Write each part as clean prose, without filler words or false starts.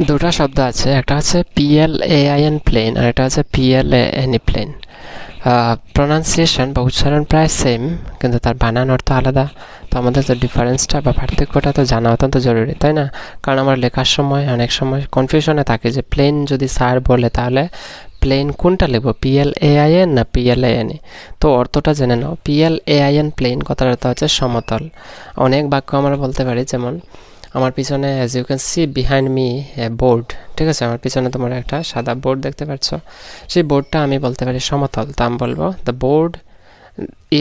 দুটা শব্দ আছে, একটা হচ্ছে PLAIN প্লেন আর একটা হচ্ছে PLANE প্লেন। প্রনাউন্সিয়েশন বা উচ্চারণ প্রায় সেম, কিন্তু তার বানান অর্থ আলাদা। তো আমাদের তো ডিফারেন্সটা বা পার্থক্যটা তো জানা অত্যন্ত জরুরি, তাই না? কারণ আমরা লেখার সময় অনেক সময় কনফিউশনে থাকি যে প্লেন যদি স্যার বলে তাহলে প্লেন কোনটা লিখবো, PLAIN না PLANE। তো অর্থটা জেনে নাও। PLAIN প্লেন কথার অর্থ হচ্ছে সমতল। অনেক বাক্য আমরা বলতে পারি, যেমন আমার পিছনে as you can see behind me a board, ঠিক আছে? আমার পিছনে তোমরা একটা সাদা বোর্ড দেখতে পাচ্ছ, সেই বোর্ডটা আমি বলতে পারি সমতল। তো আমি বলবো the board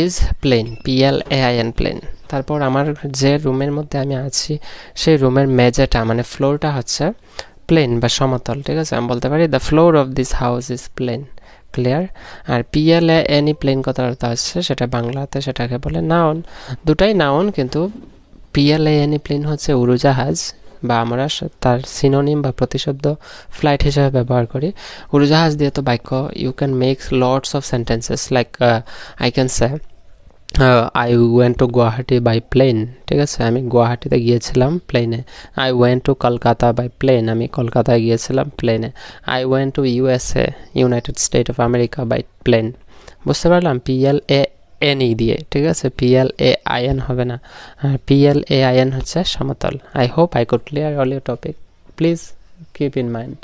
is plain, PLAIN plain. তারপর আমার যে রুমের মধ্যে আমি আছি সেই রুমের মেঝেটা মানে ফ্লোরটা হচ্ছে প্লেন বা সমতল, ঠিক আছে? আমি বলতে পারি the floor of this house is plain. Clear? আর PLANE প্লেন কথার অর্থ হচ্ছে, সেটা বাংলাতে সেটাকে বলে নাউন। দুটাই নাউন, কিন্তু PLANE প্লেন হচ্ছে উড়োজাহাজ, বা আমরা তার সিনোনিম বা প্রতিশব্দ ফ্লাইট হিসেবে ব্যবহার করি। উড়োজাহাজ দিয়ে তো বাক্য you can make lots of sentences like I can say I went to Guwahati by plane, ঠিক আছে? আমি গুয়াহাটিতে গিয়েছিলাম প্লেনে। I went to Kolkata by plane, আমি কলকাতায় গিয়েছিলাম প্লেনে। I went to USA, United State of America by plane. বুঝতে পারলাম? PLANE দিয়ে, ঠিক আছে? PLAIN হবে না। আর PLAIN হচ্ছে সমতল। I hope I could clear all your topic. Please keep in mind.